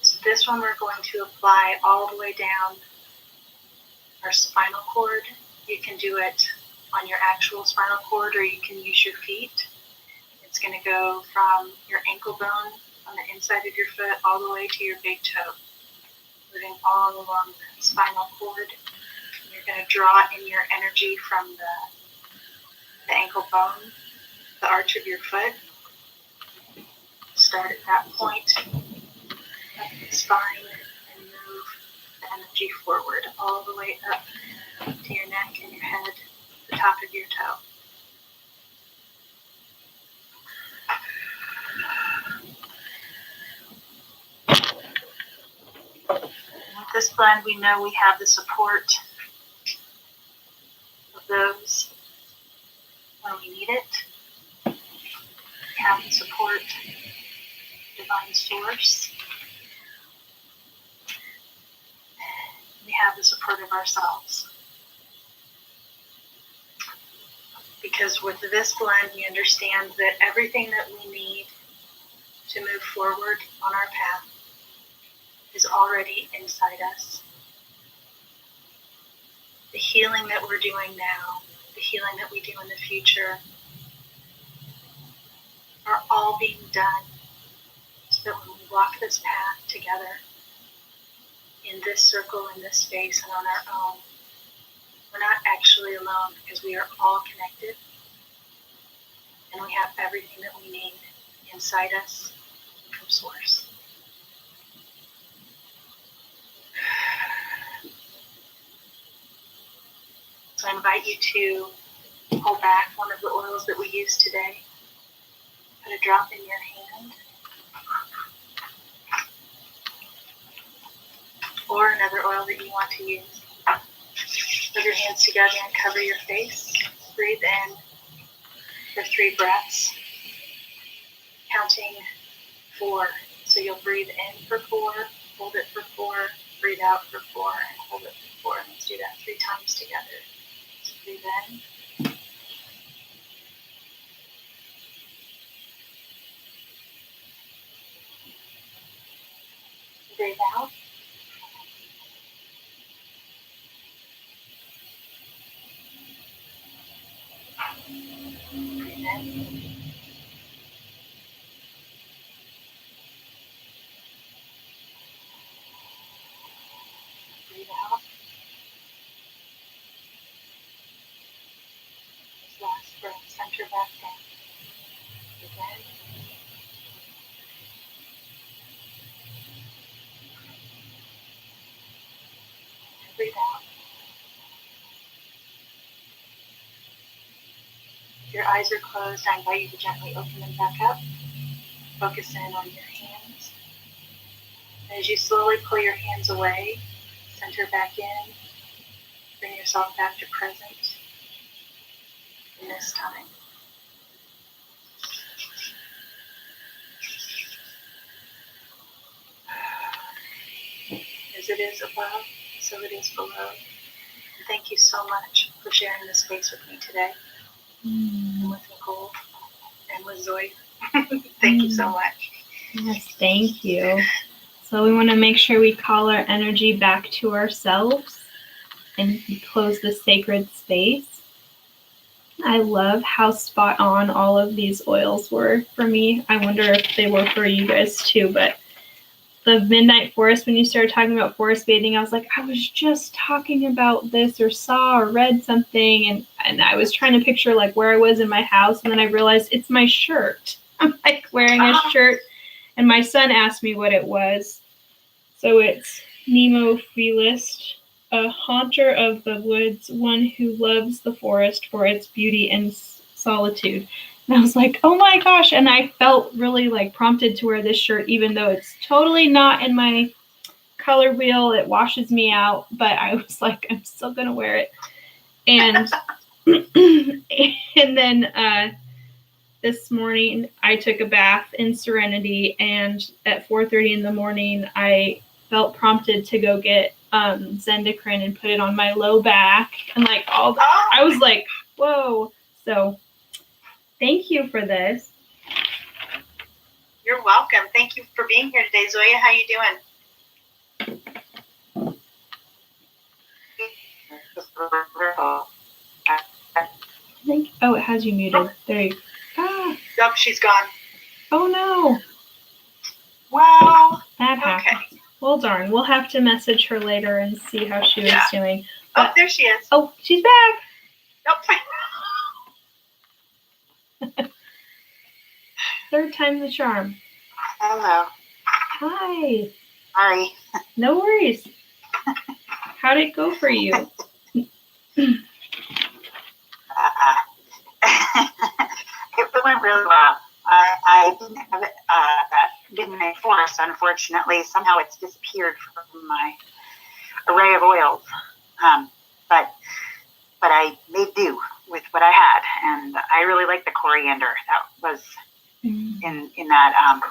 So this one we're going to apply all the way down our spinal cord. You can do it on your actual spinal cord or you can use your feet. It's going to go from your ankle bone on the inside of your foot all the way to your big toe. moving all along the spinal cord. You're going to draw in your energy from the ankle bone, the arch of your foot. Start at that point up the spine and move the energy forward all the way up to your neck and your head, the top of your toe. With this blend, we know we have the support of those when we need it. We have the support of divine source. We have the support of ourselves. Because with this blend, we understand that everything that we need to move forward on our path is already inside us. The healing that we're doing now, the healing that we do in the future, are all being done so that when we walk this path together, in this circle, in this space, and on our own, we're not actually alone because we are all connected and we have everything that we need inside us from source. So I invite you to pull back one of the oils that we used today. Put a drop in your hand. Or another oil that you want to use. Put your hands together and cover your face. Breathe in for 3 breaths, counting 4. So you'll breathe in for 4, hold it for 4, breathe out for 4, and hold it for 4. And let's do that 3 times together. So breathe in. Breathe out. Breathe in. Breathe out. This last breath, center back down. Breathe in. And breathe out. If your eyes are closed, I invite you to gently open them back up. Focus in on your hands. As you slowly pull your hands away, center back in, bring yourself back to present in this time. As it is above, so it is below. And thank you so much for sharing this space with me today, and with Nicole, and with Zoe. Thank you so much. Yes, thank you. So we want to make sure we call our energy back to ourselves and close the sacred space. I love how spot on all of these oils were for me. I wonder if they were for you guys too, but the midnight forest, when you started talking about forest bathing, I was like, I was just talking about this or saw or read something, and I was trying to picture like where I was in my house, and then I realized it's my shirt. I'm like wearing a shirt, and my son asked me what it was. So it's Nemophilist, a haunter of the woods, one who loves the forest for its beauty and solitude. And I was like, oh my gosh. And I felt really like prompted to wear this shirt, even though it's totally not in my color wheel. It washes me out, but I was like, I'm still going to wear it. And, and then, this morning I took a bath in Serenity, and at 4:30 in the morning, I felt prompted to go get Zendecrine and put it on my low back, and like I was like, whoa. So thank you for this. You're welcome. Thank you for being here today. Zoya, how you doing? Oh, it has you muted. There you go. Ah. Yep, she's gone. Oh no. Well, That happens. Okay. Well, Well, darn. We'll have to message her later and see how she was doing. But, there she is. Oh, she's back. Nope. Third time's the charm. Hello. Hi. Sorry. No worries. How'd it go for you? It went really well. I didn't have that midnight forest, unfortunately. Somehow it's disappeared from my array of oils. But I made do with what I had, and I really like the coriander that was in that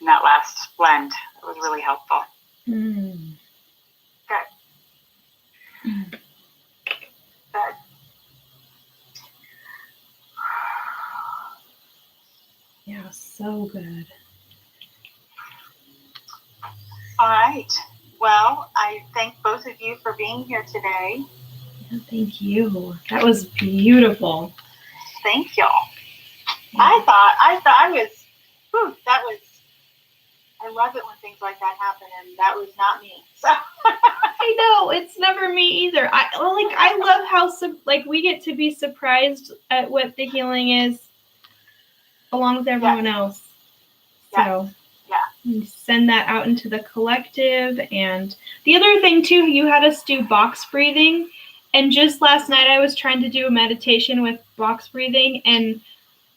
last blend. It was really helpful. Mm. Good. Good. Yeah, so good. All right. Well, I thank both of you for being here today. Yeah, thank you. That was beautiful. Thank y'all. Yeah. I thought I love it when things like that happen, and that was not me. So I know, it's never me either. I love how we get to be surprised at what the healing is along with everyone else. So we send that out into the collective. And the other thing too, you had us do box breathing, and just last night I was trying to do a meditation with box breathing,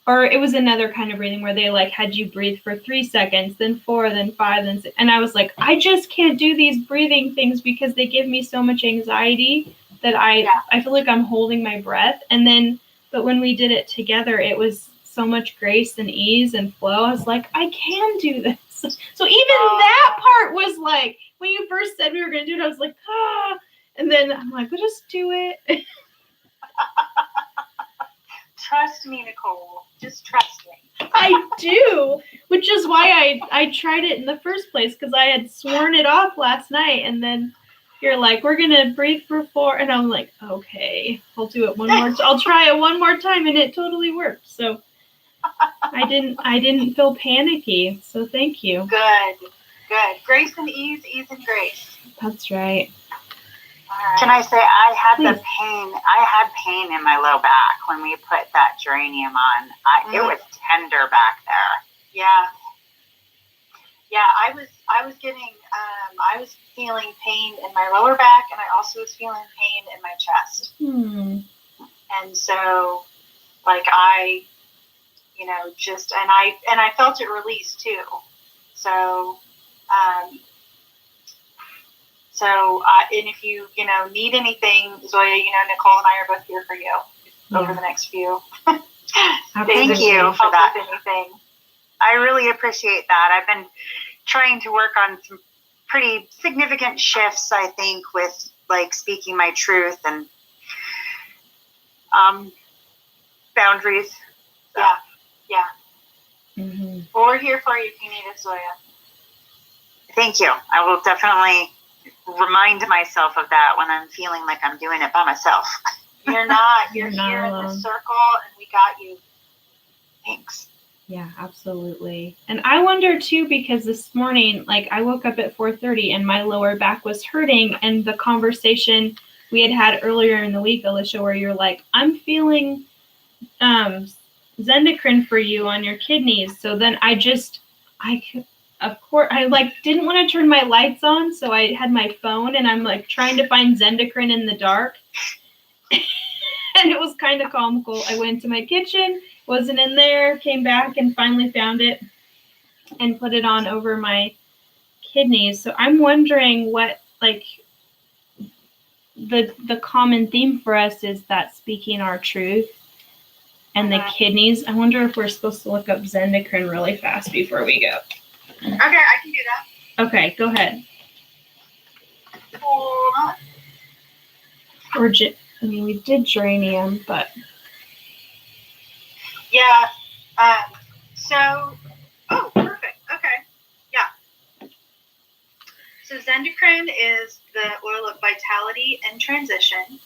or it was another kind of breathing where they had you breathe for 3 seconds, then 4, then 5, then 6. And I was like, I just can't do these breathing things because they give me so much anxiety that I feel like I'm holding my breath. But when we did it together, it was so much grace and ease and flow. I was like, I can do this. So even that part was like, when you first said we were going to do it, I was like, ah. And then I'm like, we'll just do it. trust me, Nicole. Just trust me. I do, which is why I tried it in the first place, because I had sworn it off last night, and then you're like, we're gonna breathe for 4, and I'm like, okay, I'll do it one more. I'll try it one more time, and it totally worked. So I didn't feel panicky. So thank you. Good. Grace and ease and grace. That's right. Can I say I had pain in my low back when we put that geranium on. It was tender back there. Yeah, I was getting I was feeling pain in my lower back, and I also was feeling pain in my chest. And so I felt it release too. So and if you need anything, Zoya, Nicole and I are both here for you over the next few days. Thank you for that. Anything. I really appreciate that. I've been trying to work on some pretty significant shifts, I think, with speaking my truth and boundaries. So. Yeah. Mm-hmm. Well, we're here for you if you need us, Zoya. Thank you. I will definitely remind myself of that when I'm feeling like I'm doing it by myself. You're not. You're not here alone. In the circle, and we got you. Thanks. Yeah, absolutely. And I wonder too, because this morning, I woke up at 4:30 and my lower back was hurting, and the conversation we had earlier in the week, Alicia, where you're like, I'm feeling Zendecrine for you on your kidneys. So then of course, I didn't want to turn my lights on, so I had my phone, and I'm trying to find Zendecrine in the dark. And it was kind of comical. I went to my kitchen, wasn't in there, came back and finally found it and put it on over my kidneys. So I'm wondering what the common theme for us is that speaking our truth and the kidneys. I wonder if we're supposed to look up Zendecrine really fast before we go. Okay, I can do that. Okay, go ahead. Hold on. We did geranium, but yeah. Perfect. Okay. Yeah. So Zendecrine is the oil of vitality and transition,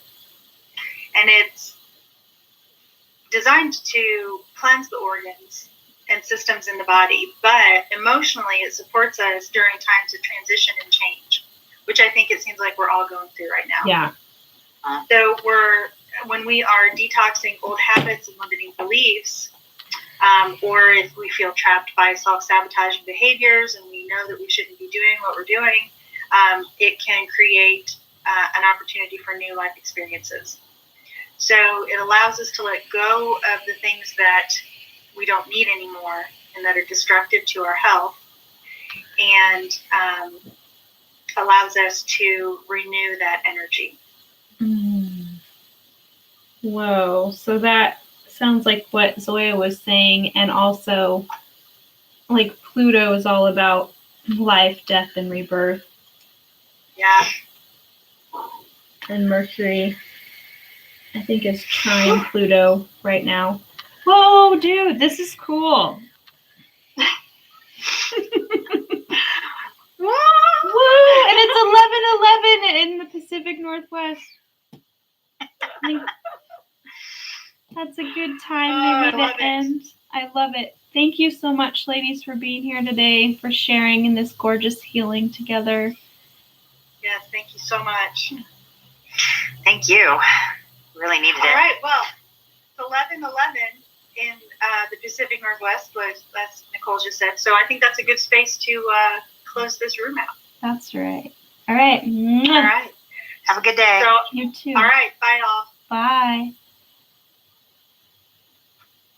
and it's designed to cleanse the organs and systems in the body, but emotionally it supports us during times of transition and change, which I think it seems like we're all going through right now. Yeah. So when we are detoxing old habits and limiting beliefs, or if we feel trapped by self-sabotaging behaviors and we know that we shouldn't be doing what we're doing, it can create an opportunity for new life experiences. So it allows us to let go of the things that we don't need anymore and that are destructive to our health, and allows us to renew that energy. Whoa. So that sounds like what Zoya was saying, and also like Pluto is all about life, death, and rebirth. Yeah. And Mercury, I think, is trine Pluto right now. Whoa, dude, this is cool. Woo! And it's 11:11 in the Pacific Northwest. I think that's a good time maybe to end. I love it. Thank you so much, ladies, for being here today, for sharing in this gorgeous healing together. Yes, thank you so much. Thank you. Really needed it. All right, well, it's 11:11 in the Pacific Northwest, as Nicole just said. So I think that's a good space to close this room out. That's right. All right. All right. Have a good day. So, You too. all right. Bye, all. Bye.